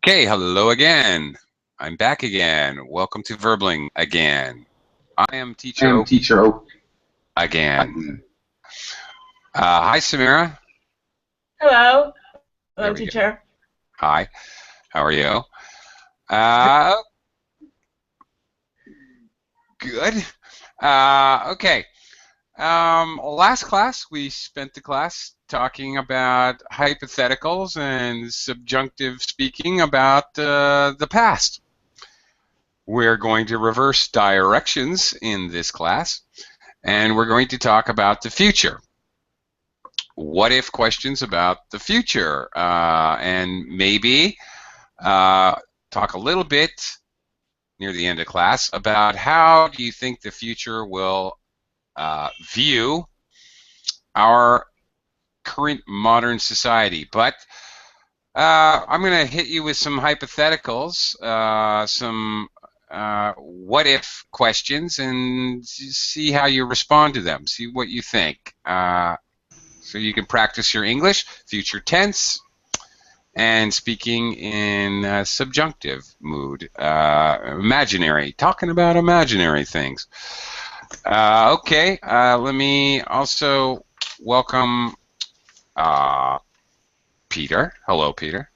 Okay, hello again. I'm back again. Welcome to Verbling again. I am Teacher Oak again. Hi, Samira. Hello. There Hello, we go. teacher. Hi. How are you? Good. Okay. Last class, we spent the class talking about hypotheticals and subjunctive speaking about the past. We're going to reverse directions in this class, and we're going to talk about the future. What if questions about the future, and maybe talk a little bit near the end of class about how do you think the future will view our current modern society. But I'm going to hit you with some hypotheticals, some what if questions, and see how you respond to them. See what you think. So you can practice your English, future tense, and speaking in subjunctive mood, imaginary, talking about imaginary things. Okay, let me also welcome Peter. Hello, Peter.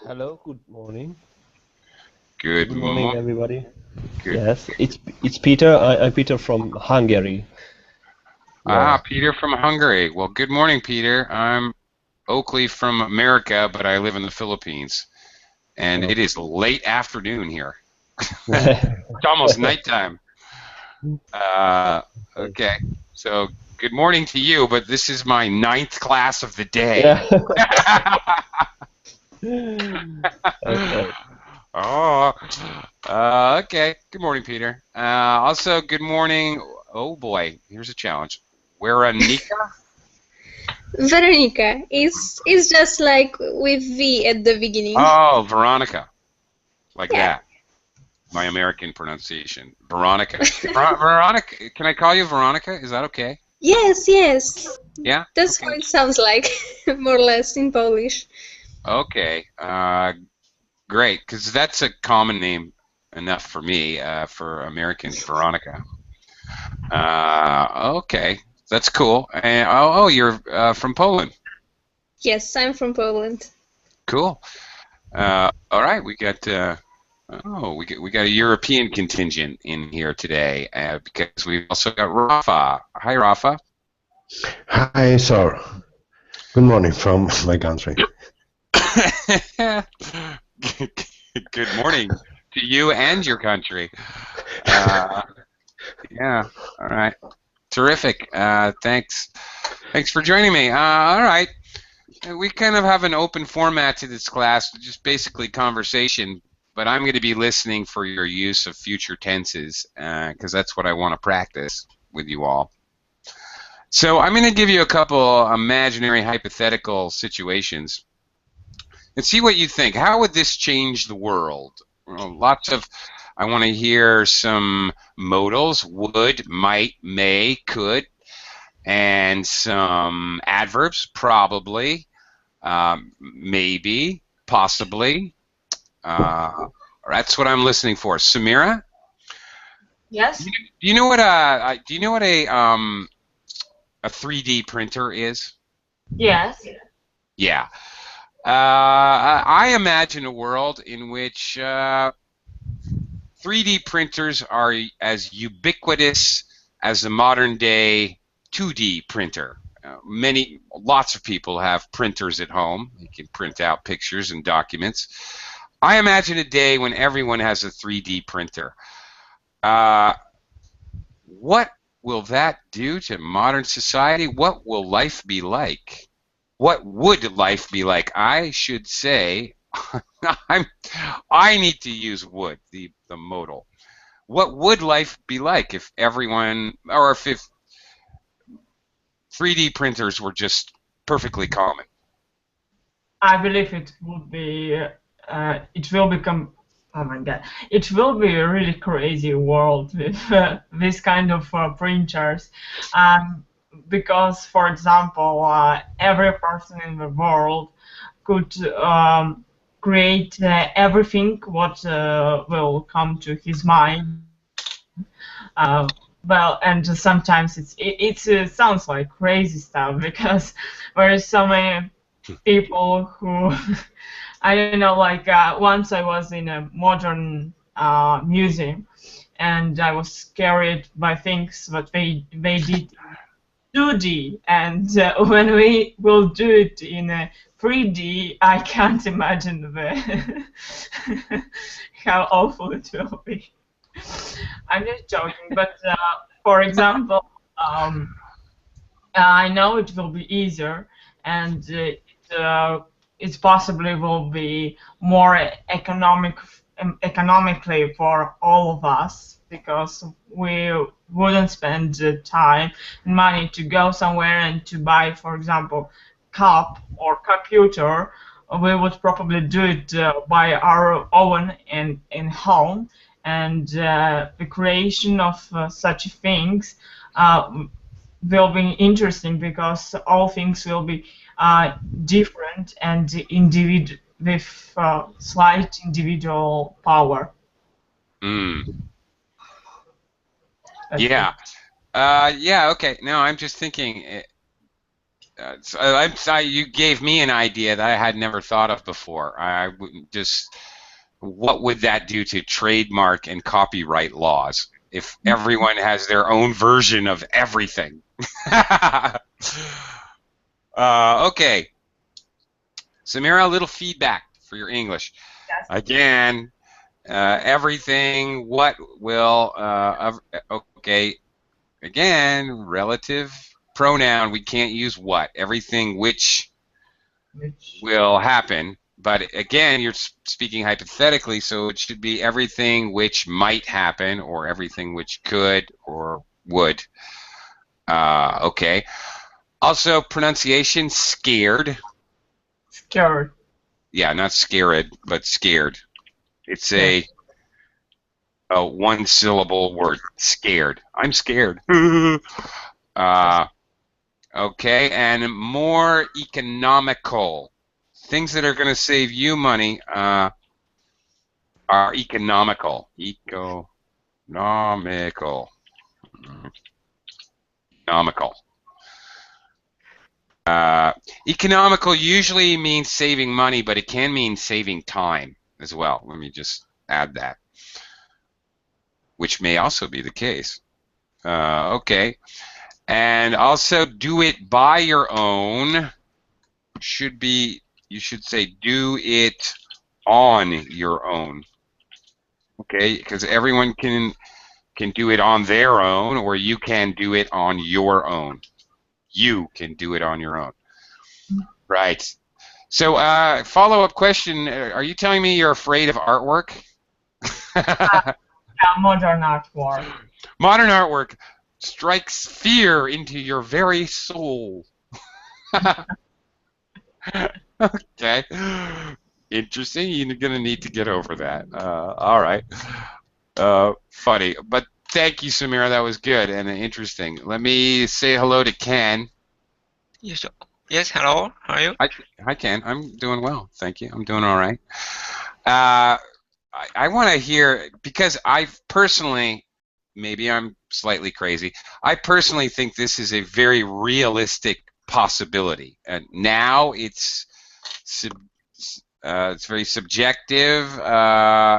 Hello, good morning. Good morning, everybody. Good. Yes, it's Peter. I'm Peter from Hungary. Ah, Peter from Hungary. Well, good morning, Peter. I'm Oakley from America, but I live in the Philippines, and it is late afternoon here. It's almost nighttime. Okay, so good morning to you, but this is my 9th class of the day. Okay. Oh, okay. Good morning, Peter. Also, good morning. Oh boy, here's a challenge. Veronica? Veronica is just like with V at the beginning. Oh, Veronica. Like that. My American pronunciation. Veronica. Veronica, can I call you Veronica? Is that okay? Yes, yes. Yeah? That's okay. how it sounds like, more or less, in Polish. Okay. Great, because that's a common name enough for me, for Americans, Veronica. Okay. That's cool. And, oh, you're from Poland. Yes, I'm from Poland. Cool. All right, we got we got a European contingent in here today because we've also got Rafa. Hi, Rafa. Hi, sir. Good morning from my country. Good morning to you and your country. Yeah. All right. Terrific. Thanks for joining me. All right. We kind of have an open format to this class, just basically conversation, but I'm going to be listening for your use of future tenses because that's what I want to practice with you all. So I'm going to give you a couple imaginary hypothetical situations and see what you think. How would this change the world? Well, I want to hear some modals: would, might, may, could, and some adverbs: probably, maybe, possibly. That's what I'm listening for. Samira? Yes. Do you know what a 3D printer is? Yes. Yeah. I imagine a world in which 3D printers are as ubiquitous as the modern day 2D printer. Lots of people have printers at home. They can print out pictures and documents. I imagine a day when everyone has a 3D printer. What will that do to modern society? What will life be like? What would life be like? I should say, I need to use would, the modal. What would life be like if everyone, or if 3D printers were just perfectly common? I believe it would be. It will become. Oh my God! It will be a really crazy world with this kind of printers, because, for example, every person in the world could create everything what will come to his mind. Well, and sometimes it sounds like crazy stuff because there is so many people who I don't know. Like once I was in a modern museum, and I was scared by things that they did 2D, and when we will do it in a 3D, I can't imagine the how awful it will be. I'm just joking, but for example, I know it will be easier, and it possibly will be more economically for all of us because we wouldn't spend the time and money to go somewhere and to buy, for example, cup or computer. We would probably do it by our own in home, and the creation of such things will be interesting because all things will be different and with slight individual power. That's Yeah. Yeah. Okay. No, I'm just thinking. You gave me an idea that I had never thought of before. I wouldn't just. What would that do to trademark and copyright laws if everyone has their own version of everything? Okay. Samira, a little feedback for your English. Yes. Again, everything, what will, okay, again, relative pronoun, we can't use what. Everything which will happen. But again, you're speaking hypothetically, so it should be everything which might happen or everything which could or would. Okay. Also, pronunciation, scared. Scared. Yeah, not scared, but scared. It's a one-syllable word, scared. I'm scared. Okay, and more economical. Things that are going to save you money are economical. Economical. Economical usually means saving money, but it can mean saving time as well. Let me just add that, which may also be the case. Okay, and also do it by your own should be, you should say do it on your own. Okay, because everyone can do it on their own, or you can do it on your own. You can do it on your own. Right. So, follow-up question: are you telling me you're afraid of artwork? Yeah, modern artwork. Modern artwork strikes fear into your very soul. Okay. Interesting. You're going to need to get over that. All right. Funny. But thank you, Samira. That was good and interesting. Let me say hello to Ken. Yes, yes. Hello. How are you? Hi, Ken. I'm doing well. Thank you. I'm doing all right. I want to hear, because I personally, maybe I'm slightly crazy, I personally think this is a very realistic possibility. And now it's very subjective,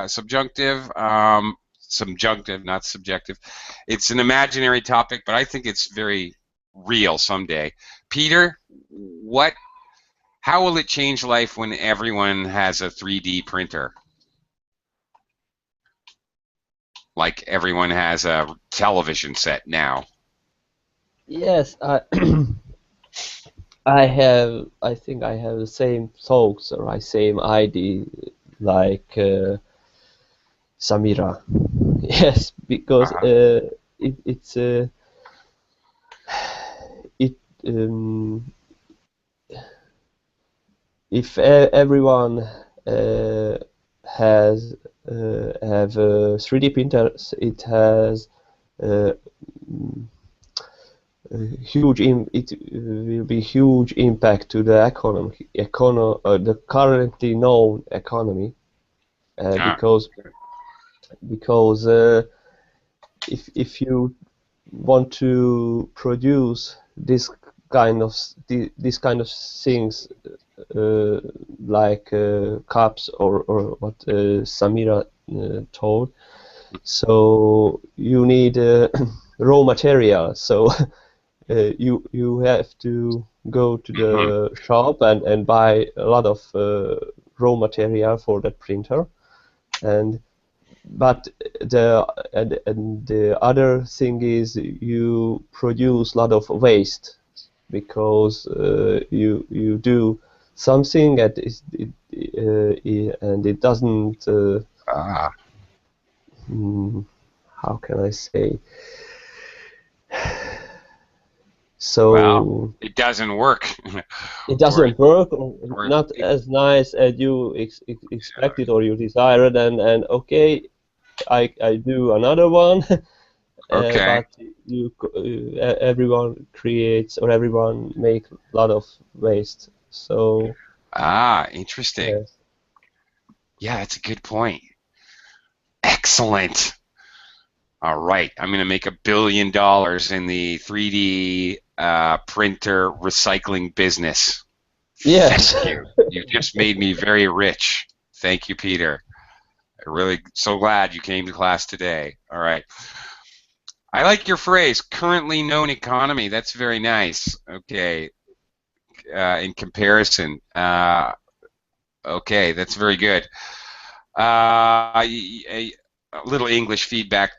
subjunctive, not subjective. It's an imaginary topic, but I think it's very real someday. Peter, how will it change life when everyone has a 3D printer? Like everyone has a television set now. Yes, I think I have the same thoughts or same idea like Samira. Yes, because if everyone have 3D printers, it has it will be huge impact to the the currently known economy, because if you want to produce this kind of things, like cups or what Samira told, so you need raw material. So you have to go to the shop and buy a lot of raw material for that printer, but the other thing is you produce a lot of waste, because you do something and it doesn't how can I say, so well, it doesn't work. it doesn't work, or not as nice as you expected or you desired, and okay, I do another one. Okay. But everyone creates, or everyone make a lot of waste. So Interesting. yes. Yeah, that's a good point. Excellent. All right, I'm going to make $1 billion in the 3D printer recycling business. Yes. Thank you. You just made me very rich. Thank you, Peter. I'm really so glad you came to class today. All right. I like your phrase, currently known economy. That's very nice. Okay. In comparison. Okay, that's very good. A little English feedback.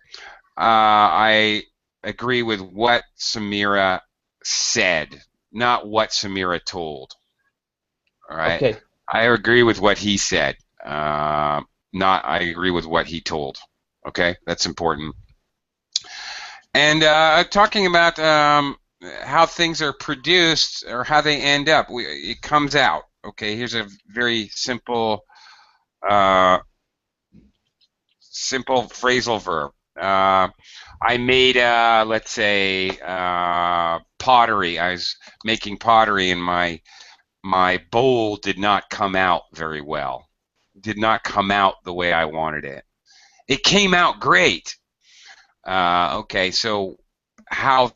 I agree with what Samira said, not what Samira told. All right. Okay. I agree with what he said. Not I agree with what he told. Okay, that's important. And talking about how things are produced or how they end up, it comes out. Okay, here's a very simple phrasal verb. I made, let's say, pottery. I was making pottery, and my bowl did not come out very well. Did not come out the way I wanted it. It came out great. Okay, so how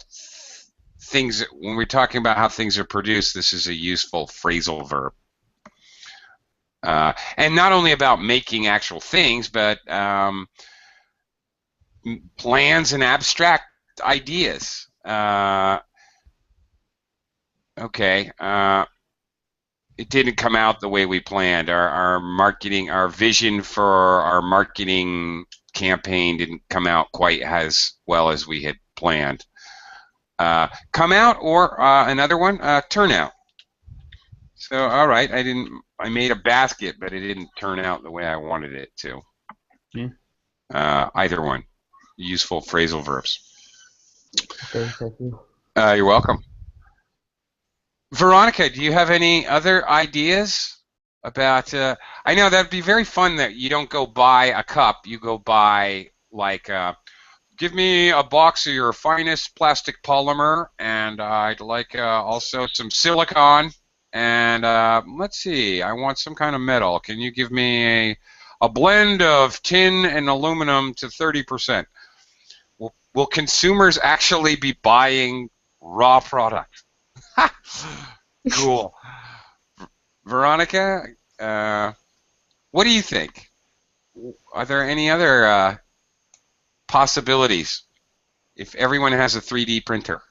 things, when we're talking about how things are produced, this is a useful phrasal verb. And not only about making actual things, but plans and abstract ideas. Okay, it didn't come out the way we planned. Our marketing, our vision for our marketing campaign didn't come out quite as well as we had planned. Come out, or another one, turn out. So, all right, I made a basket, but it didn't turn out the way I wanted it to. Either one. Useful phrasal verbs. Okay, thank you. You're welcome. Veronica, do you have any other ideas about, I know that'd be very fun that you don't go buy a cup, you go buy, like, give me a box of your finest plastic polymer, and I'd like also some silicone, and let's see, I want some kind of metal. Can you give me a blend of tin and aluminum to 30%? Will consumers actually be buying raw product? Cool. Veronica, what do you think? Are there any other possibilities if everyone has a 3D printer?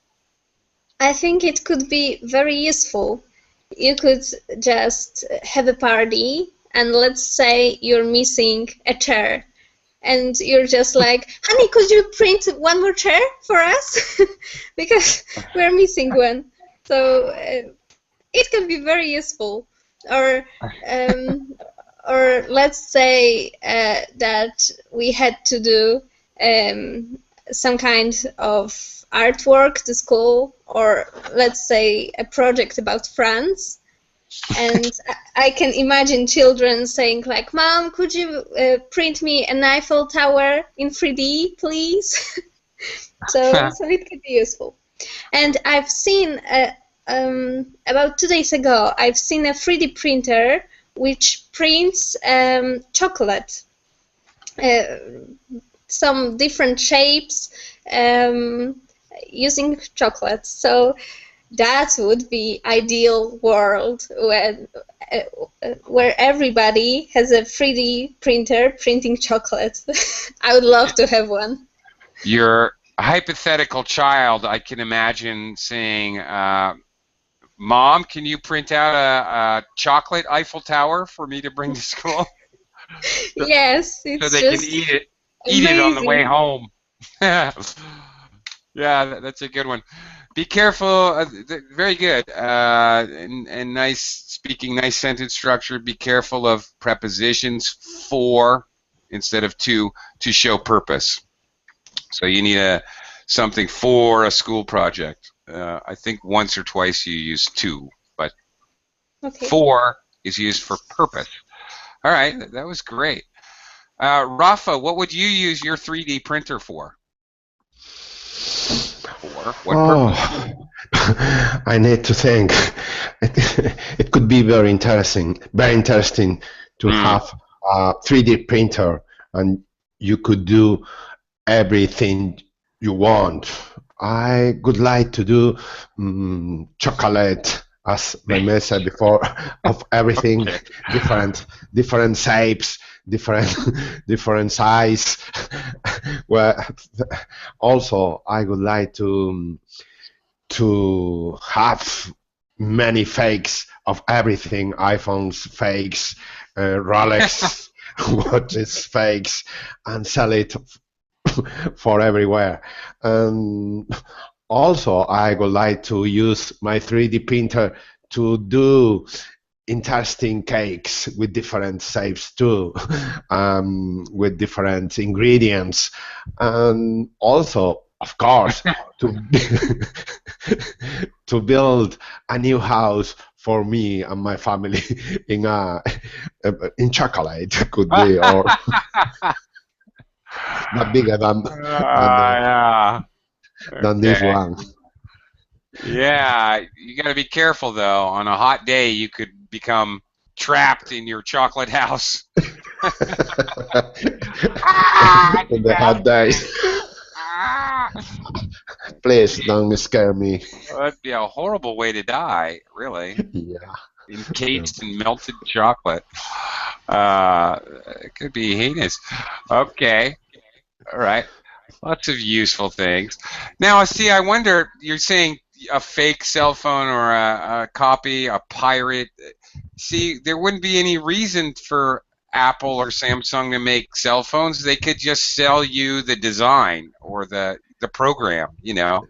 I think it could be very useful. You could just have a party, and let's say you're missing a chair, and you're just like, honey, could you print one more chair for us? Because we're missing one. So it can be very useful. Or let's say that we had to do some kind of artwork to school, or let's say a project about France. And I can imagine children saying like, Mom, could you print me an Eiffel Tower in 3D, please? So it could be useful. And I've seen about 2 days ago, I've seen a 3D printer which prints chocolate, some different shapes using chocolate. So that would be ideal world where everybody has a 3D printer printing chocolate. I would love to have one. Your hypothetical child, I can imagine saying, Mom, can you print out a chocolate Eiffel Tower for me to bring to school? Yes, it's so they just can eat it on the way amazing. home. Yeah, that's a good one. Be careful. Very good. And nice speaking, nice sentence structure. Be careful of prepositions for instead of to show purpose. So you need something for a school project. I think once or twice you use to, but Okay. for is used for purpose. All right, that was great. Rafa, what would you use your 3D printer for? For what purpose? I need to think. It could be very interesting to have a 3D printer, and you could do everything you want. I would like to do chocolate, as Meme said before, of everything, Okay. different shapes, different size. Well, also I would like to have many fakes of everything, iPhones fakes, Rolex watches fakes, and sell it for everywhere. Also, I would like to use my 3D printer to do interesting cakes with different shapes too, with different ingredients, and also, of course, to to build a new house for me and my family in chocolate could be, or not bigger Yeah. than this Okay. one. Yeah, you got to be careful though. On a hot day, you could become trapped in your chocolate house. In the hot days. Please don't scare me. That'd be a horrible way to die, really. Yeah. Encased in melted chocolate. It could be heinous. Okay. All right. Lots of useful things. Now, see, I wonder, you're saying a fake cell phone or a copy, a pirate. See, there wouldn't be any reason for Apple or Samsung to make cell phones. They could just sell you the design or the program, you know.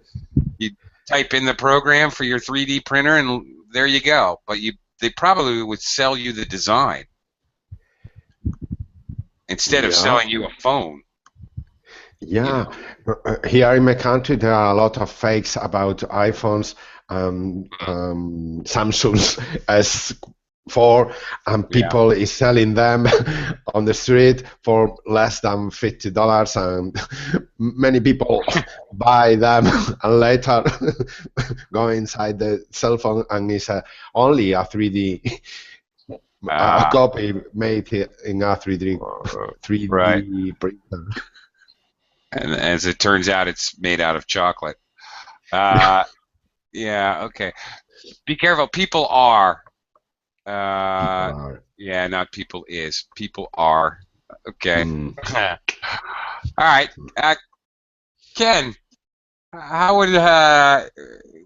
You type in the program for your 3D printer and there you go. But they probably would sell you the design instead of Yeah. selling you a phone. Yeah. Here in my country, there are a lot of fakes about iPhones, Samsung's S4, and people is selling them on the street for less than $50, and many people buy them and later go inside the cell phone and it's only a 3D a copy made in a 3D Right. printer. And as it turns out, it's made out of chocolate. Yeah, okay. Be careful. People are. Yeah, not people is. People are. Okay. All right. Ken, how would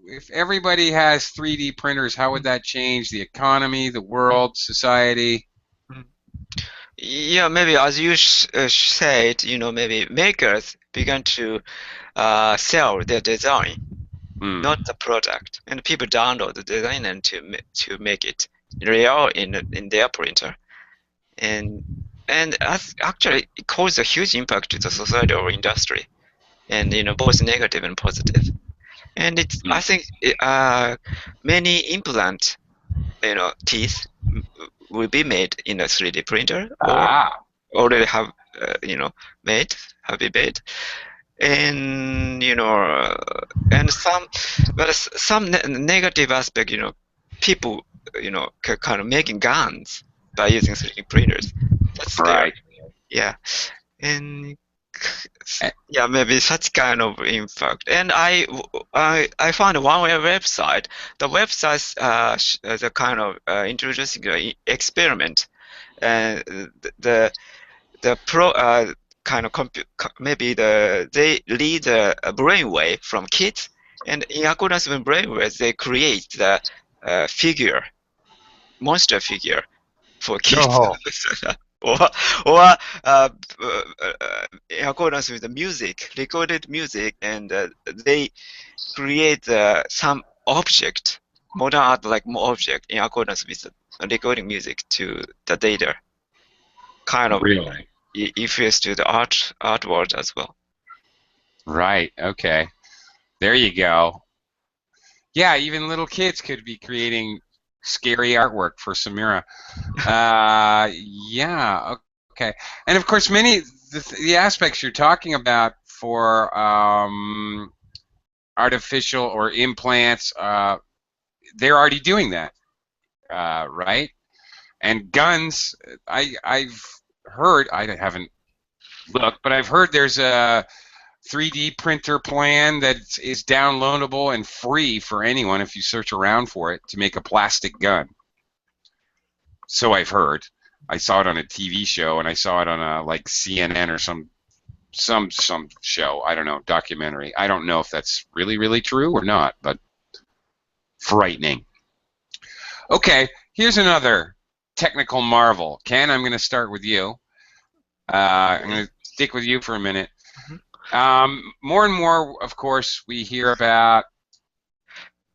if everybody has 3D printers, how would that change the economy, the world, society? Yeah, maybe as you said, maybe makers began to sell their design, not the product, and people download the design and to make it real in their printer, and actually it caused a huge impact to the society or industry, and both negative and positive, and I think many implant teeth will be made in a 3D printer or already have been made, and and some negative aspect, people, kind of making guns by using 3D printers. That's there. Right. Yeah, and yeah, maybe such kind of impact. And I found one website. The website the kind of introducing an experiment, and the pro kind of maybe they lead a brainwave from kids, and in accordance with brainwaves, they create the monster figure for kids. Oh. or in accordance with the music, recorded music, and they create some object, modern art like object, in accordance with the recording music to the data. Kind of Really? influence to the art world as well. Right. Okay. There you go. Yeah, even little kids could be creating scary artwork for Samira. Yeah. Okay. And of course, many the aspects you're talking about for artificial or implants, they're already doing that, right? And guns, I've heard, I haven't looked, but I've heard there's a 3D printer plan that is downloadable and free for anyone if you search around for it to make a plastic gun. So I've heard. I saw it on a TV show, and I saw it on a like CNN or some show. I don't know, documentary. I don't know if that's really true or not, but frightening. Okay, here's another technical marvel. Ken, I'm going to start with you. I'm going to stick with you for a minute. More and more, of course, we hear about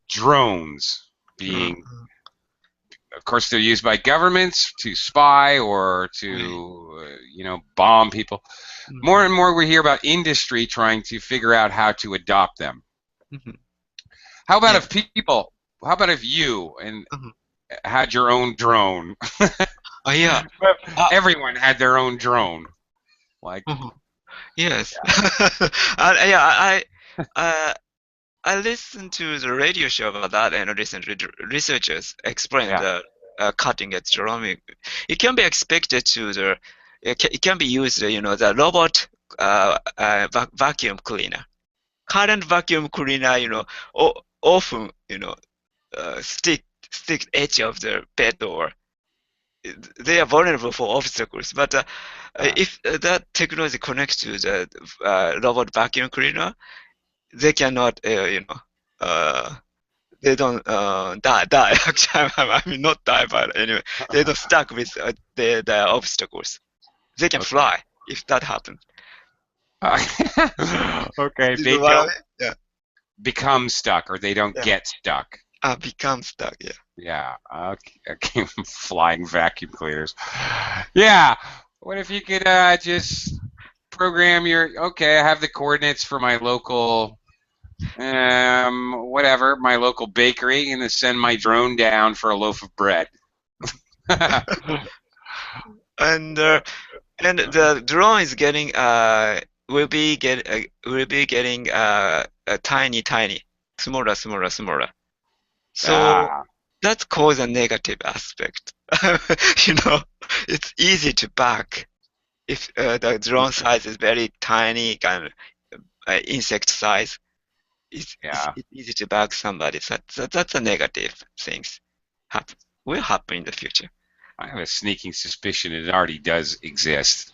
drones being, of course, they're used by governments to spy or to, bomb people. More and more we hear about industry trying to figure out how to adopt them. How about if you had your own drone? Oh yeah. Everyone had their own drone. Like. Yes. Yeah, I listened to the radio show about that, and recently researchers explained the cutting-edge drone. It can be expected to it can be used, the robot vacuum cleaner. Current vacuum cleaner, often, stick edge of the bed door. They are vulnerable for obstacles, but if that technology connects to the robot vacuum cleaner, they cannot, they don't die. Actually, I mean not die, but anyway, they don't stuck with the obstacles. They can fly if that happens. Okay, they don't become stuck, or they don't get stuck. Become stuck, yeah. Yeah, okay. Flying vacuum cleaners. Yeah, what if you could just program I have the coordinates for my local, my local bakery, and to send my drone down for a loaf of bread. And the drone is getting, will be getting tiny, smaller. So that causes a negative aspect. It's easy to back if the drone size is very tiny, kind of insect size. It's easy to back somebody. So that's a negative things. Will happen in the future. I have a sneaking suspicion it already does exist.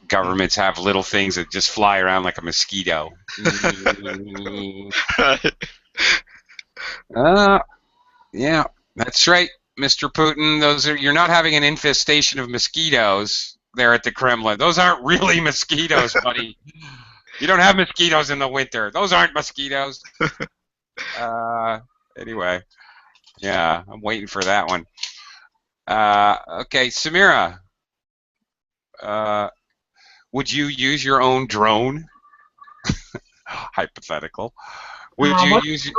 Governments have little things that just fly around like a mosquito. Yeah, that's right, Mr. Putin. You're not having an infestation of mosquitoes there at the Kremlin. Those aren't really mosquitoes, buddy. You don't have mosquitoes in the winter. Those aren't mosquitoes. Anyway, yeah, I'm waiting for that one. Okay, Samira, would you use your own drone? Hypothetical. Would you use?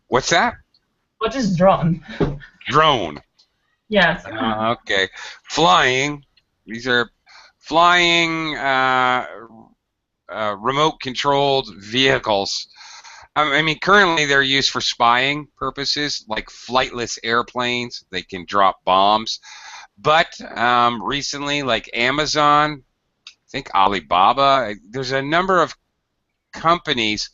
What's that? What is drone? Drone. Yes. Okay. Flying. These are flying remote-controlled vehicles. I mean, currently they're used for spying purposes, like flightless airplanes. They can drop bombs. But recently, like Amazon, I think Alibaba, there's a number of companies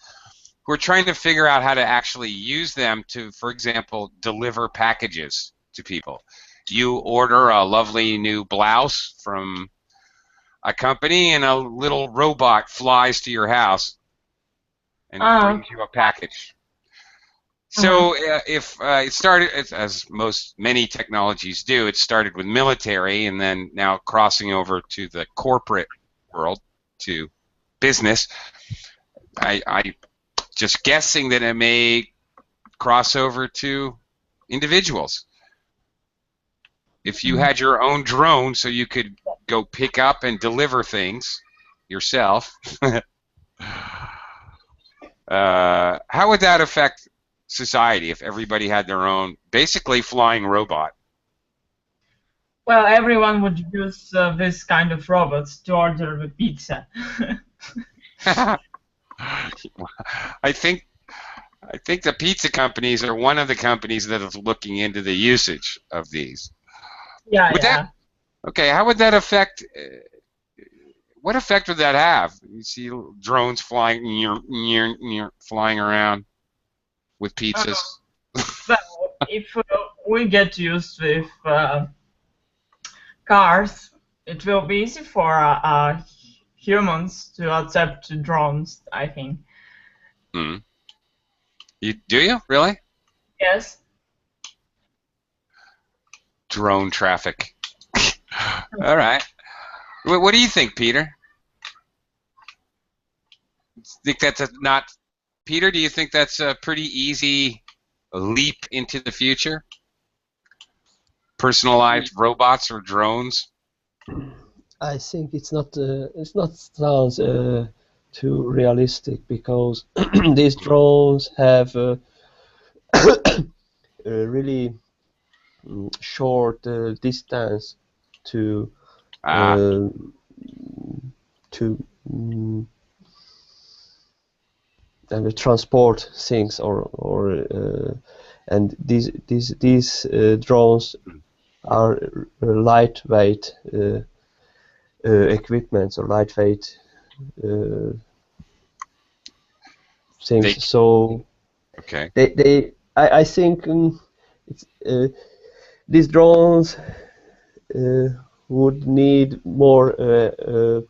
who are trying to figure out how to actually use them to, for example, deliver packages to people. You order a lovely new blouse from a company, and a little robot flies to your house and brings you a package. So if it started, as many technologies do, it started with military, and then now crossing over to the corporate world, to business. I just guessing that it may cross over to individuals. If you had your own drone, so you could go pick up and deliver things yourself, how would that affect society if everybody had their own, basically, flying robot? Well, everyone would use this kind of robots to order the pizza. I think the pizza companies are one of the companies that is looking into the usage of these. Yeah. Okay, how would that affect? What effect would that have? You see drones flying, flying around with pizzas. Well, if we get used with cars, it will be easy for humans to accept drones, I think. Do you really? Yes. Drone traffic. All right. What do you think, Peter? Think that's Peter, do you think that's a pretty easy leap into the future? Personalized robots or drones? I think it's not sounds too realistic, because these drones have a really short distance to and transport things, and these drones are lightweight equipment, or lightweight things. So okay. I think these drones would need more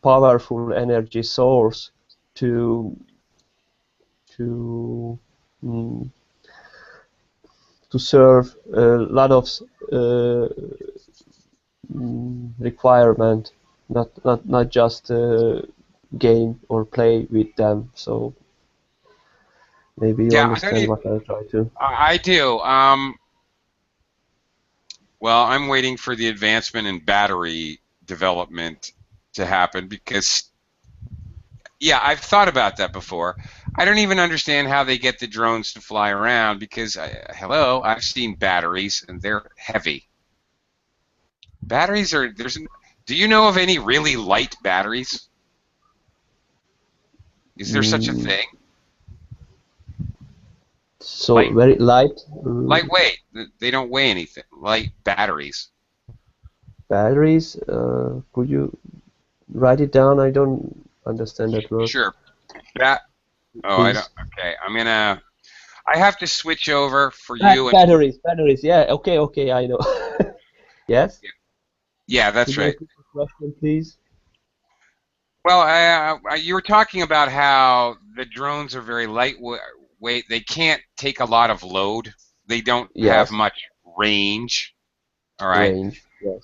powerful energy source to serve a lot of requirement, not just game or play with them. So maybe you understand what I try to. I do. Well, I'm waiting for the advancement in battery development to happen, because, yeah, I've thought about that before. I don't even understand how they get the drones to fly around, because, hello, I've seen batteries, and they're heavy. Batteries are, do you know of any really light batteries? Is there such a thing? So very light? Lightweight. They don't weigh anything. Light batteries. Batteries? Could you write it down? I don't understand that word. Sure. I don't. Okay, I have to switch over for you. Batteries. Yeah. Okay. I know. Yes. Yeah, that's right. Question, please. Well, you were talking about how the drones are very lightweight. They can't take a lot of load. They don't have much range. All right. Range. Yes.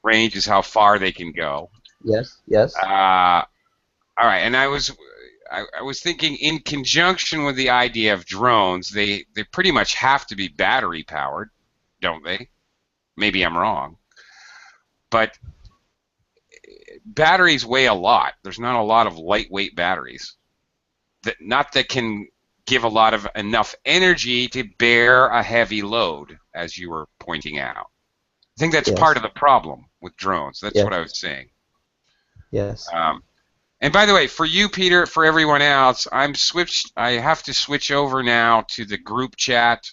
Range is how far they can go. Yes. All right, and I was thinking, in conjunction with the idea of drones, they pretty much have to be battery powered, don't they? Maybe I'm wrong, but batteries weigh a lot. There's not a lot of lightweight batteries that can give a lot of enough energy to bear a heavy load, as you were pointing out. I think that's part of the problem with drones. That's what I was saying. Yes. And by the way, for you, Peter, for everyone else, I have to switch over now to the group chat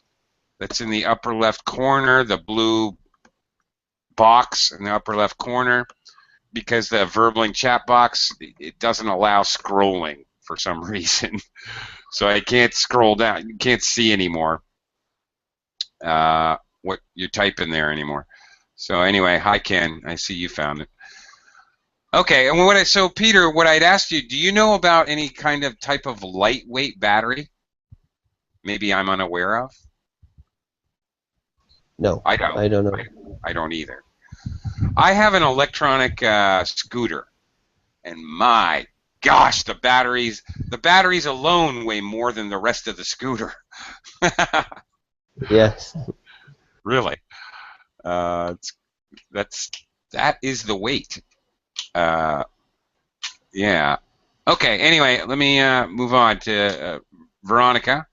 that's in the upper left corner, the blue box in the upper left corner, because the Verbling chat box, it doesn't allow scrolling for some reason. So I can't scroll down. You can't see anymore what you type in there anymore. So anyway, hi Ken, I see you found it. Okay, and so Peter, what I'd asked you, do you know about any kind of type of lightweight battery? Maybe I'm unaware of. No, I don't know. I don't either. I have an electronic scooter, and my gosh, the batteries alone weigh more than the rest of the scooter. Yes. Really. That is the weight. Yeah. Okay. Anyway, let me move on to Veronica.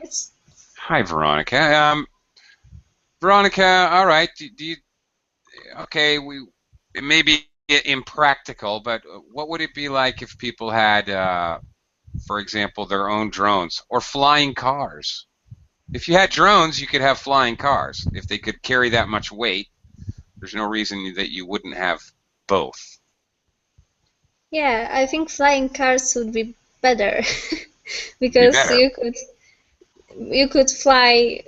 Yes. Hi, Veronica. Veronica, all right. Do you? Okay, it may be impractical, but what would it be like if people had, for example, their own drones or flying cars? If you had drones, you could have flying cars. If they could carry that much weight, there's no reason that you wouldn't have both. Yeah, I think flying cars would be better because you could fly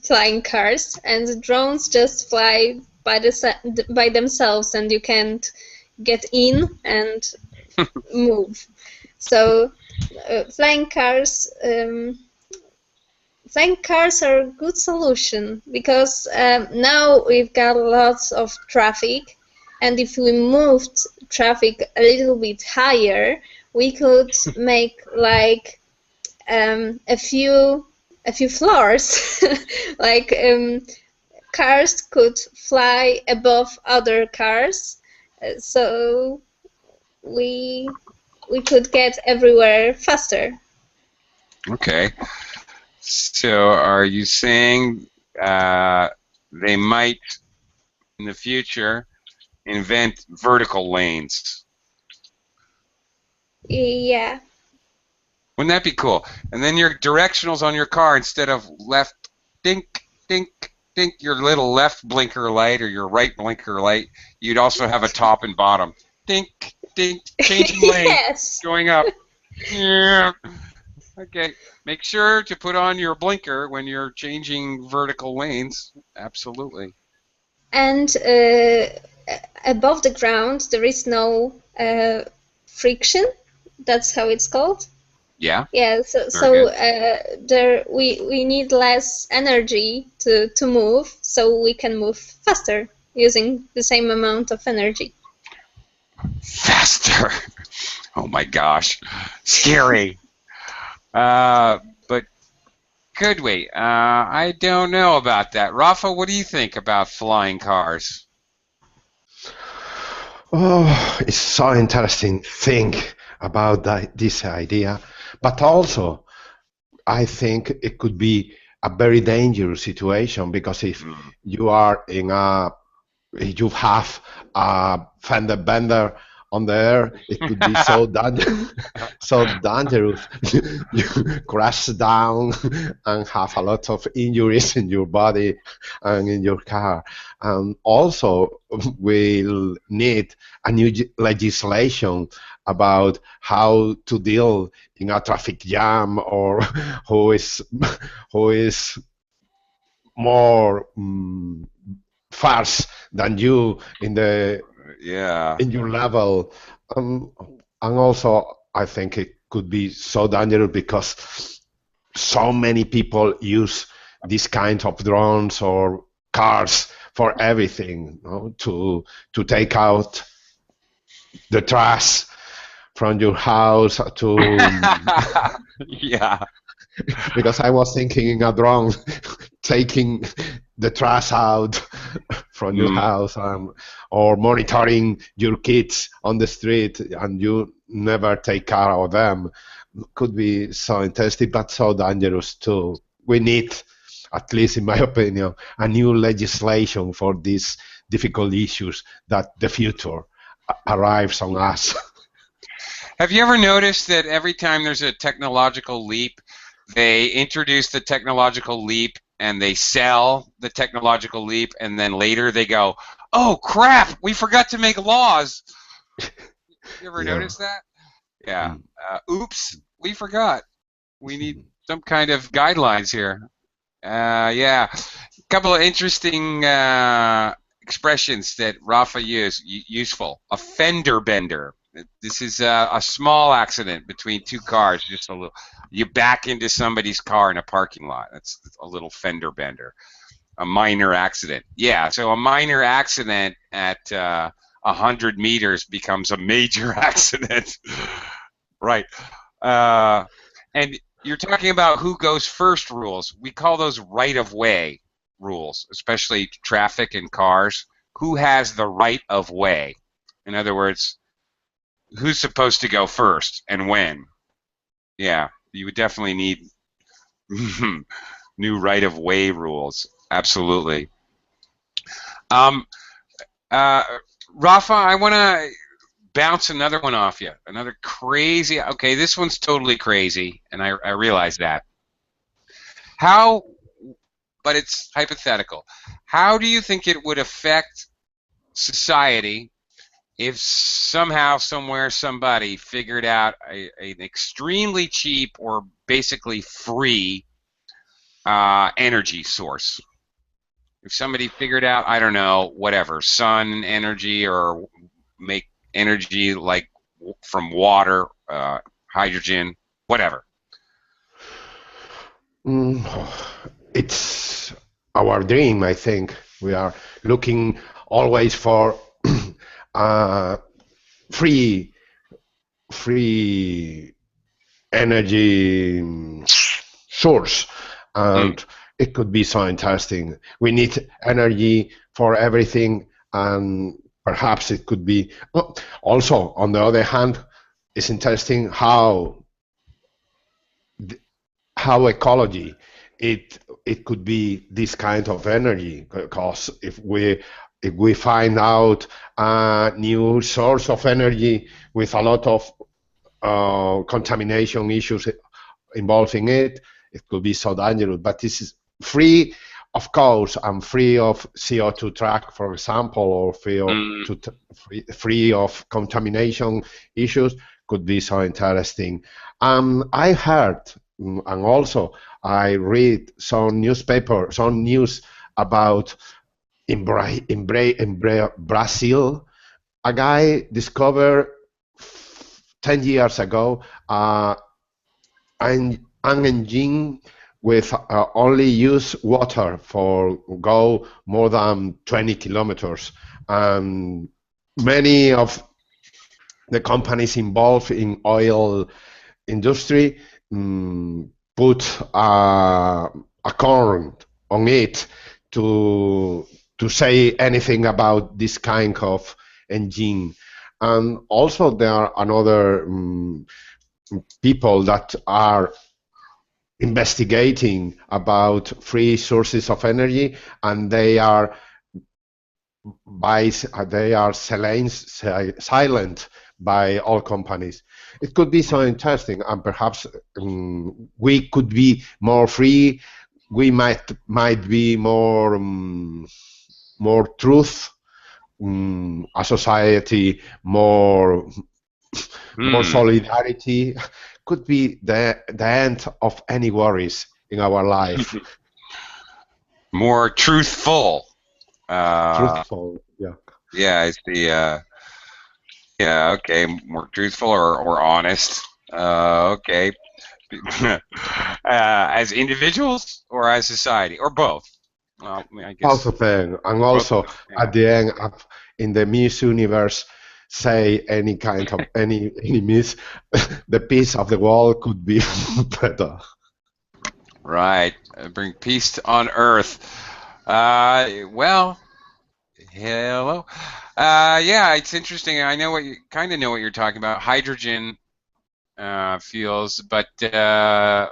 flying cars, and the drones just fly by themselves, and you can't get in and move. So flying cars are a good solution because now we've got lots of traffic, and if we moved traffic a little bit higher, we could make like a few floors. Like cars could fly above other cars, so we could get everywhere faster. Okay. So are you saying they might, in the future, invent vertical lanes? Yeah. Wouldn't that be cool? And then your directionals on your car, instead of left, dink, dink, dink, your little left blinker light or your right blinker light, you'd also have a top and bottom. Dink, dink, changing lane, Yes. going up. Yeah. Okay. Make sure to put on your blinker when you're changing vertical lanes. Absolutely. And above the ground, there is no friction. That's how it's called. Yeah. Yeah. So there we need less energy to move, so we can move faster using the same amount of energy. Faster. Oh my gosh. Scary. But could we? I don't know about that. Rafa, what do you think about flying cars? Oh, it's so interesting to think about this idea, but also I think it could be a very dangerous situation, because if you are you have a fender bender on the air, it could be so dangerous. You crash down and have a lot of injuries in your body and in your car. And also, we'll need a new legislation about how to deal in a traffic jam, or who is more fast than you in your level, and also I think it could be so dangerous because so many people use these kinds of drones or cars for everything, to take out the trash from your house, to Yeah. because I was thinking in a drone taking the trash out from your house, or monitoring your kids on the street, and you never take care of them. Could be so interesting, but so dangerous too. We need at least in my opinion, a new legislation for these difficult issues that the future arrives on us. Have you ever noticed that every time there's a technological leap, they introduce the technological leap and they sell the technological leap, and then later they go, "Oh crap, we forgot to make laws." You ever notice that? Yeah. Oops, we forgot. We need some kind of guidelines here. Yeah. A couple of interesting expressions that Rafa used. Useful. A fender bender. This is a small accident between two cars. Just a little. You back into somebody's car in a parking lot. That's a little fender bender. A minor accident. Yeah. So a minor accident at 100 meters becomes a major accident. Right. And you're talking about who goes first rules. We call those right-of-way rules, especially traffic and cars. Who has the right of way? In other words, who's supposed to go first and when? Yeah, you would definitely need new right-of-way rules. Absolutely. Rafa, I want to bounce another one off you. Another crazy. Okay, this one's totally crazy, and I realize that. How, but it's hypothetical. How do you think it would affect society if somehow, somewhere, somebody figured out an extremely cheap or basically free energy source? If somebody figured out, I don't know, whatever, sun energy or make energy like from water, hydrogen, whatever. It's our dream, I think. We are looking always for free energy source, and it could be so interesting. We need energy for everything, and perhaps it could be also, on the other hand, it's interesting how ecology it could be this kind of energy, because if we find out a new source of energy with a lot of contamination issues involved in it, it could be so dangerous. But this is free, of course, and free of CO2 track, for example, or free of contamination issues, could be so interesting. I heard, and also I read some news about in Brazil, a guy discovered 10 years ago an engine with only use water for go more than 20 kilometers. And many of the companies involved in oil industry put a current on it to say anything about this kind of engine. And also there are another people that are investigating about free sources of energy, and they are silent by all companies. It could be so interesting, and perhaps we could be more free. We might be more truth, a society more solidarity. Could be the end of any worries in our life. More truthful. Truthful, yeah. Yeah, it's the yeah, okay, more truthful or honest. Okay. As individuals or as society, or both? Well, I guess both of them, and also at the end, in the Miss Universe, say any kind of any miss, the peace of the world could be better. Right, bring peace on Earth. Well, hello. Yeah, it's interesting. I know what you kind of know what you're talking about. Hydrogen fuels, but yeah.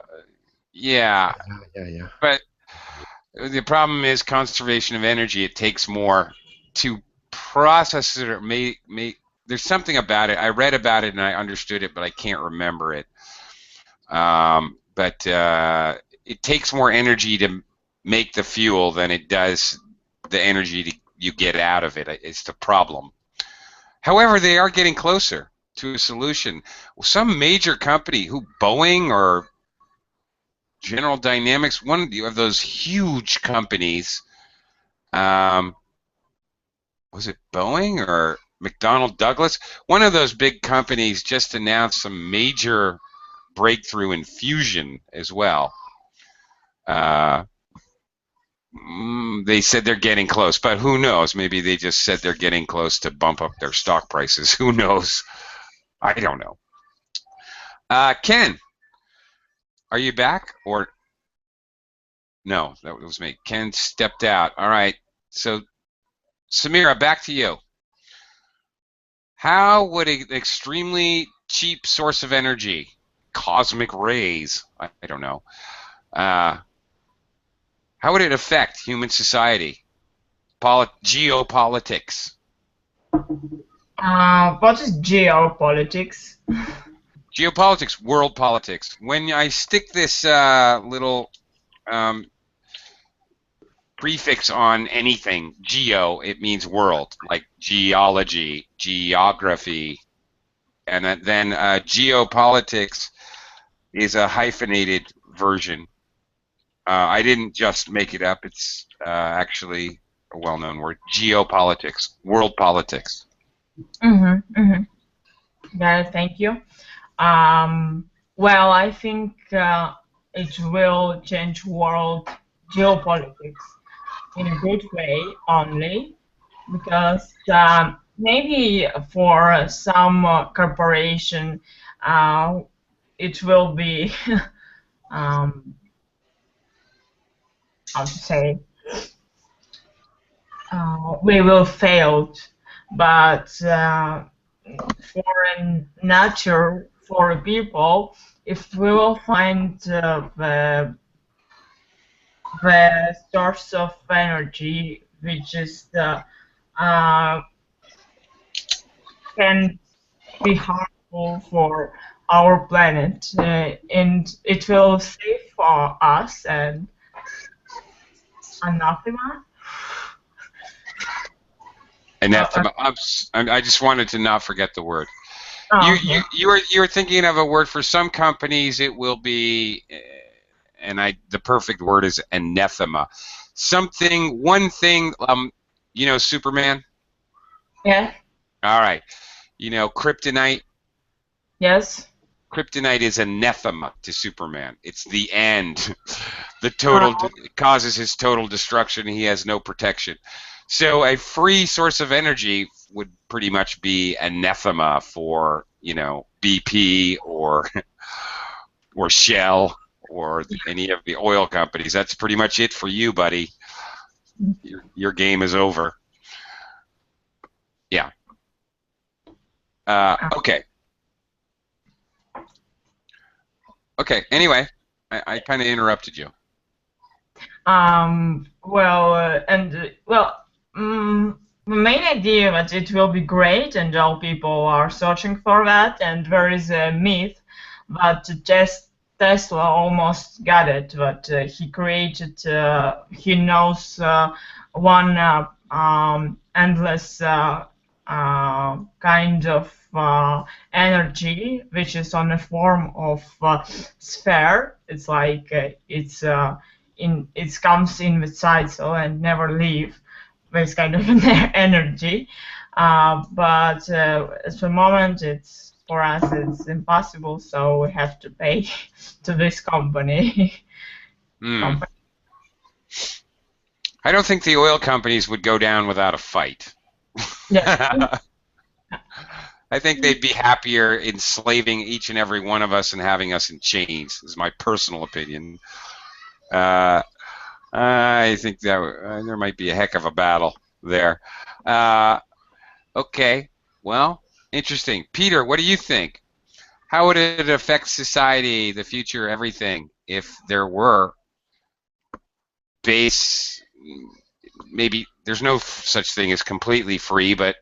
Yeah. But The problem is conservation of energy. It takes more to process it or make. There's something about it. I read about it and I understood it, but I can't remember it. But it takes more energy to make the fuel than it does the energy you get out of it. It's the problem. However, they are getting closer to a solution. Some major company, Boeing or General Dynamics, one of those huge companies, was it Boeing or McDonnell Douglas? One of those big companies just announced some major breakthrough in fusion as well. They said they're getting close, but who knows? Maybe they just said they're getting close to bump up their stock prices. Who knows? I don't know. Ken, are you back? Or no, that was me. Ken stepped out. All right. So, Samira, back to you. How would an extremely cheap source of energy, cosmic rays, I don't know, how would it affect human society? Geopolitics. What is geopolitics? Geopolitics, world politics. When I stick this little prefix on anything, geo, it means world, like geology, geography, and then geopolitics is a hyphenated version. I didn't just make it up. It's actually a well-known word. Geopolitics, world politics. Yeah, thank you. Well, I think it will change world geopolitics in a good way only, because maybe for some corporation it will be how to say, we will fail, but for nature, for people, if we will find the source of energy which is can be harmful for our planet, and it will save for us and anathema. Anathema. I just wanted to not forget the word. You were thinking of a word for some companies. It will be, and the perfect word is anathema. Something, one thing. You know Superman? Yeah. All right. You know kryptonite? Yes. Kryptonite is anathema to Superman. It's the end. The total causes his total destruction. He has no protection. So a free source of energy would pretty much be anathema for, BP or Shell or any of the oil companies. That's pretty much it for you, buddy. Your game is over. Yeah. Okay. Okay. Anyway, I kind of interrupted you. The main idea that it will be great, and all people are searching for that, and there is a myth that just Tesla almost got it, but he created, he knows one endless kind of energy, which is on the form of sphere. It's like it comes in with cycle and never leave. This kind of energy, but at the moment, for us it's impossible. So we have to pay to this company. I don't think the oil companies would go down without a fight. Yeah. I think they'd be happier enslaving each and every one of us and having us in chains. Is my personal opinion. I think that there might be a heck of a battle there. Okay, well, interesting. Peter, what do you think? How would it affect society, the future, everything, if there were base, maybe there's no such thing as completely free, but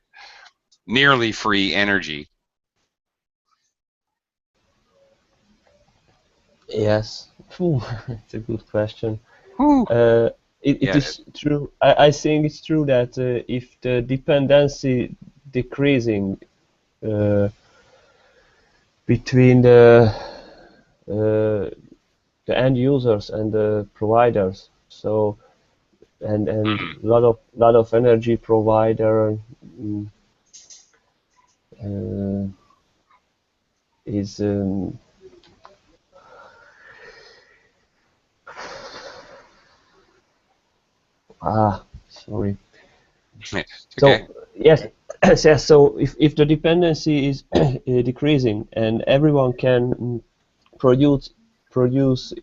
nearly free energy? Yes. It's a good question. It Yeah. is true. I think it's true that if the dependency decreasing between the end users and the providers, so and lot of energy provider is sorry. It's So okay. yes, yes. So if the dependency is decreasing and everyone can produce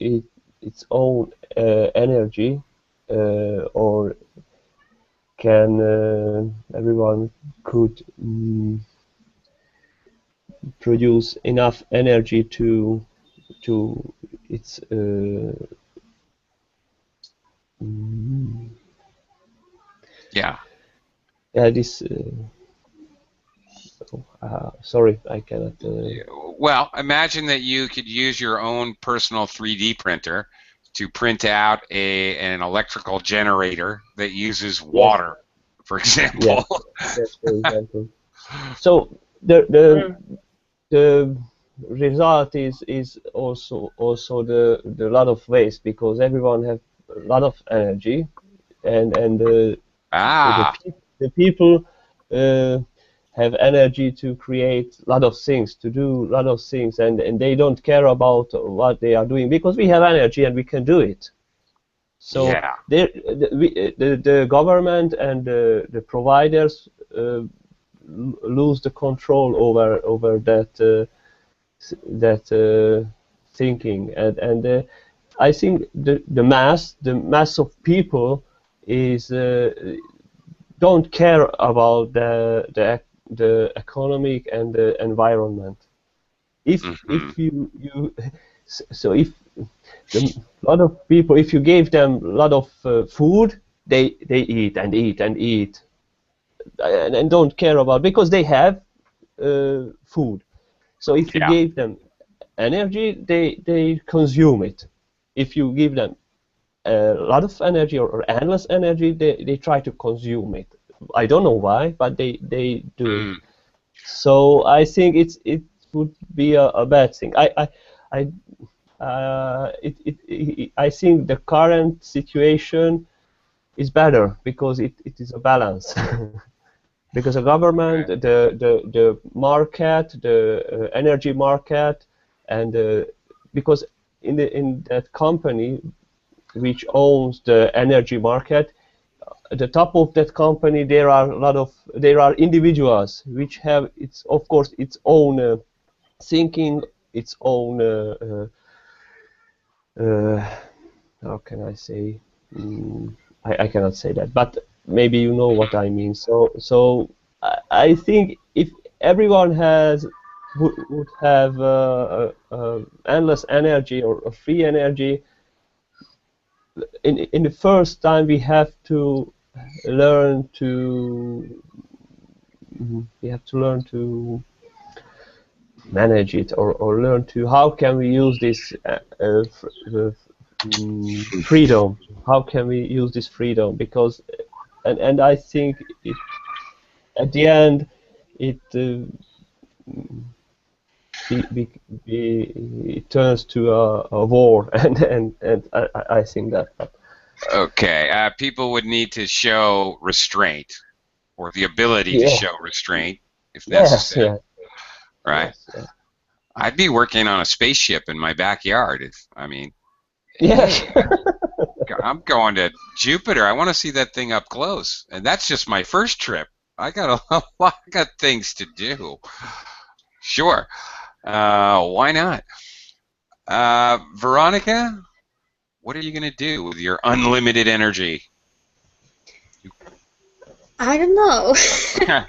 its own energy, or can everyone could produce enough energy to its Yeah. this sorry, I cannot Well, imagine that you could use your own personal 3D printer to print out an electrical generator that uses water, for example. yes, for example. So the result is also the lot of waste, because everyone have a lot of energy, and the people have energy to create a lot of things, to do a lot of things, and they don't care about what they are doing, because we have energy and we can do it. So Yeah. the government and the providers lose the control over that thinking, and I think the mass of people is don't care about the economic and the environment. If you so if a lot of people, if you gave them a lot of food, they eat and eat and eat, and don't care about, because they have food. So if you gave them energy, they consume it. If you give them a lot of energy or endless energy, they try to consume it. I don't know why, but they do it. So I think it would be a bad thing. I think the current situation is better, because it is a balance. Because the government, the market, the energy market, and because in that company which owns the energy market, at the top of that company there are individuals which have of course its own thinking, its own how can I say? I cannot say that, but maybe you know what I mean. So I think if everyone would have endless energy or free energy, in the first time we have to learn to manage it, or learn to how can we use this freedom. How can we use this freedom? Because and I think at the end it it turns to a war, and I think that. Okay, people would need to show restraint, or the ability to show restraint, if necessary. Yes, right. Yes. I'd be working on a spaceship in my backyard. Yes. Hey, I'm going to Jupiter. I want to see that thing up close, and that's just my first trip. I got a lot of things to do. Sure, why not? Veronica, what are you going to do with your unlimited energy? I don't know. I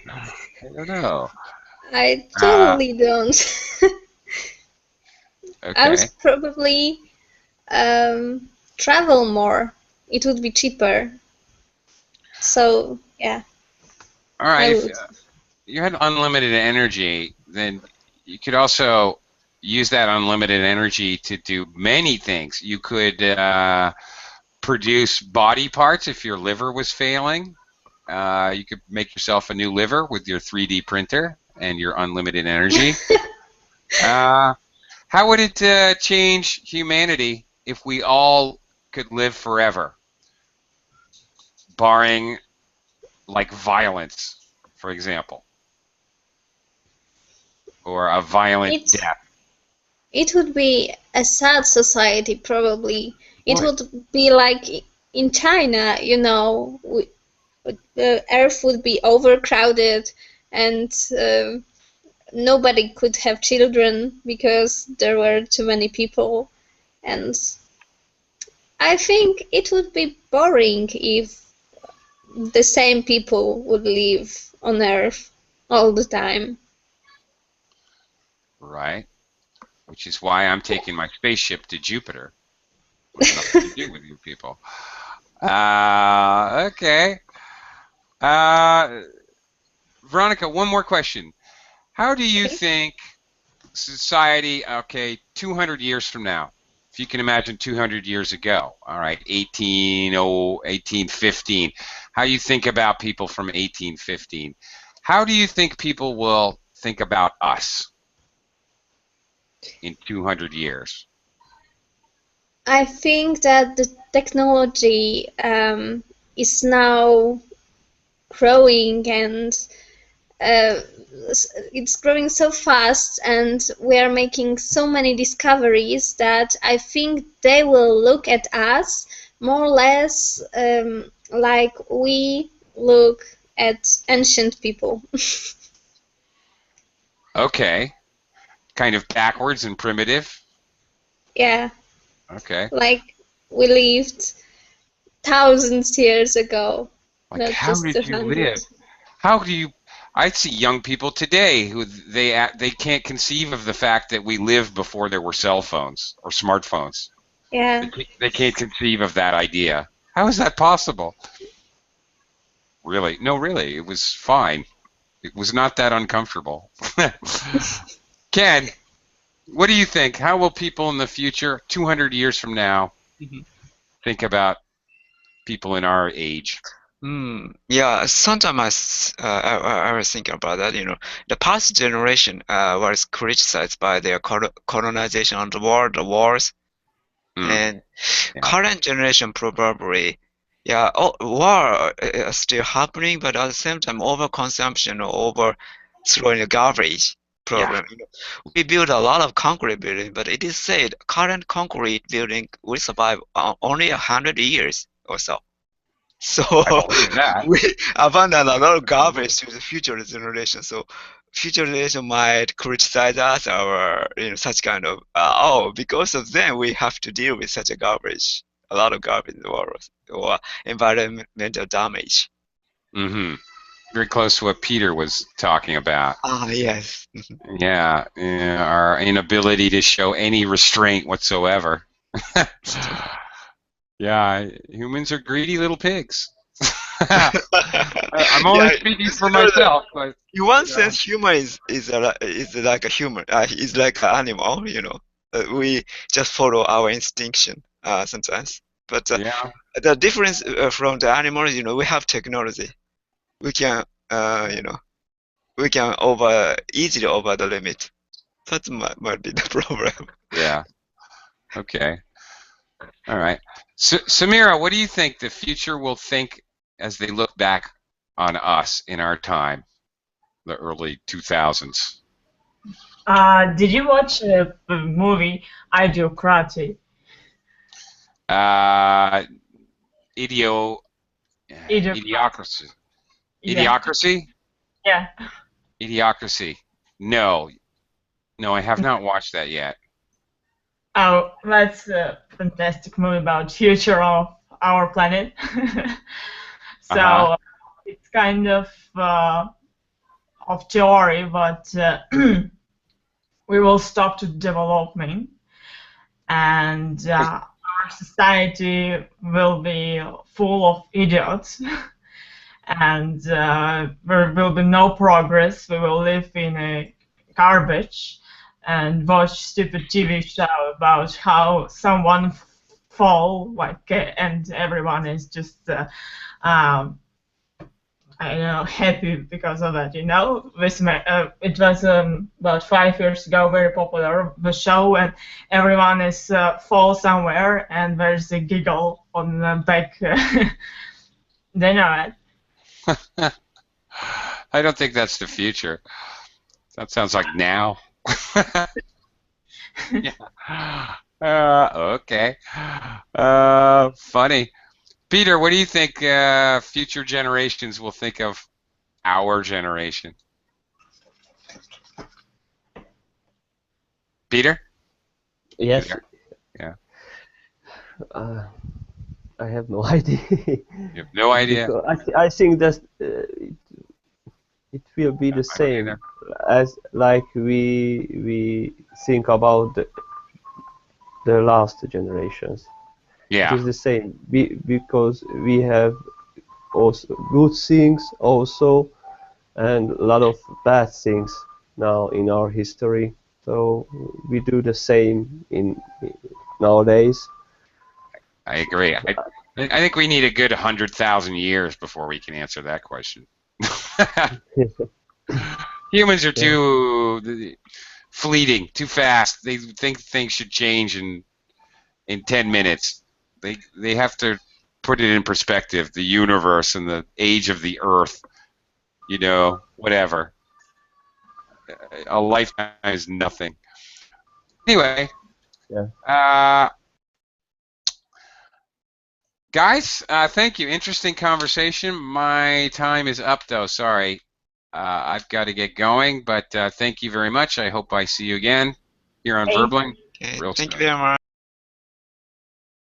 don't know. I totally don't. Okay. I would probably travel more, it would be cheaper. So yeah. All right. I If would. you had unlimited energy, then you could also use that unlimited energy to do many things. You could produce body parts if your liver was failing. You could make yourself a new liver with your 3D printer and your unlimited energy. How would it change humanity if we all could live forever, barring like violence, for example, or a violent death? It would be a sad society, probably. It would be like in China, you know, the Earth would be overcrowded and nobody could have children because there were too many people. And I think it would be boring if the same people would live on Earth all the time. Right. Which is why I'm taking my spaceship to Jupiter. With nothing to do with you people. Okay. Veronica, one more question. How do you think society, 200 years from now, if you can imagine 200 years ago, all right, 1815, how you think about people from 1815, how do you think people will think about us in 200 years? I think that the technology is now growing and it's growing so fast, and we are making so many discoveries that I think they will look at us more or less like we look at ancient people. Okay. Kind of backwards and primitive? Yeah. Okay. Like we lived thousands years ago. Like, not how just did you 200. live? How do you? I see young people today who they can't conceive of the fact that we lived before there were cell phones or smartphones. Yeah. They can't conceive of that idea. How is that possible? Really? No, really. It was fine. It was not that uncomfortable. Ken, what do you think? How will people in the future, 200 years from now, think about people in our age? Yeah, sometimes I was thinking about that. You know, the past generation was criticized by their colonization on the world, the wars, and current generation probably, war is still happening, but at the same time, overconsumption or over throwing the garbage problem. You know, we build a lot of concrete building, but it is said current concrete building will survive only 100 years or so. So we abandon a lot of garbage to the future generation. So future generation might criticize us or such kind of because of them we have to deal with such a garbage, a lot of garbage in the world or environmental damage. Very close to what Peter was talking about. Yes. Yeah, our inability to show any restraint whatsoever. Yeah, humans are greedy little pigs. I'm only speaking for myself, but in one sense, human is like a human. Is like an animal, you know. We just follow our instinction sometimes. But the difference from the animals, you know, we have technology. We can, we can easily over the limit. That might be the problem. Yeah. Okay. All right. Samira, what do you think the future will think as they look back on us in our time, the early 2000s? Did you watch the movie Idiocracy? Idiocracy. Idiocracy? Yeah. Idiocracy. No, I have not watched that yet. Oh, that's a fantastic movie about future of our planet. So it's kind of theory, but we will stop to development, and our our society will be full of idiots, and there will be no progress. We will live in a garbage and watch stupid TV show about how someone fall, like, and everyone is just I don't know, happy because of it, you know. It was about 5 years ago, very popular, the show, and everyone is fall somewhere, and there's a giggle on the back. They know it. I don't think that's the future. That sounds like now. Yeah. Okay. Funny. Peter, what do you think future generations will think of our generation? Peter? Yes. Peter? Yeah. I have no idea. You have no idea? I think that it will be the same as like we think about the last generations. Yeah. It is the same because we have also good things also and a lot of bad things now in our history. So we do the same in nowadays. I agree. I think we need a good 100,000 years before we can answer that question. Humans are too fleeting, too fast. They think things should change in 10 minutes. They have to put it in perspective, the universe and the age of the Earth, you know, whatever. A lifetime is nothing. Anyway, guys, thank you. Interesting conversation. My time is up, though. Sorry. I've got to get going, but thank you very much. I hope I see you again here on Verbling. Okay, thank you very much.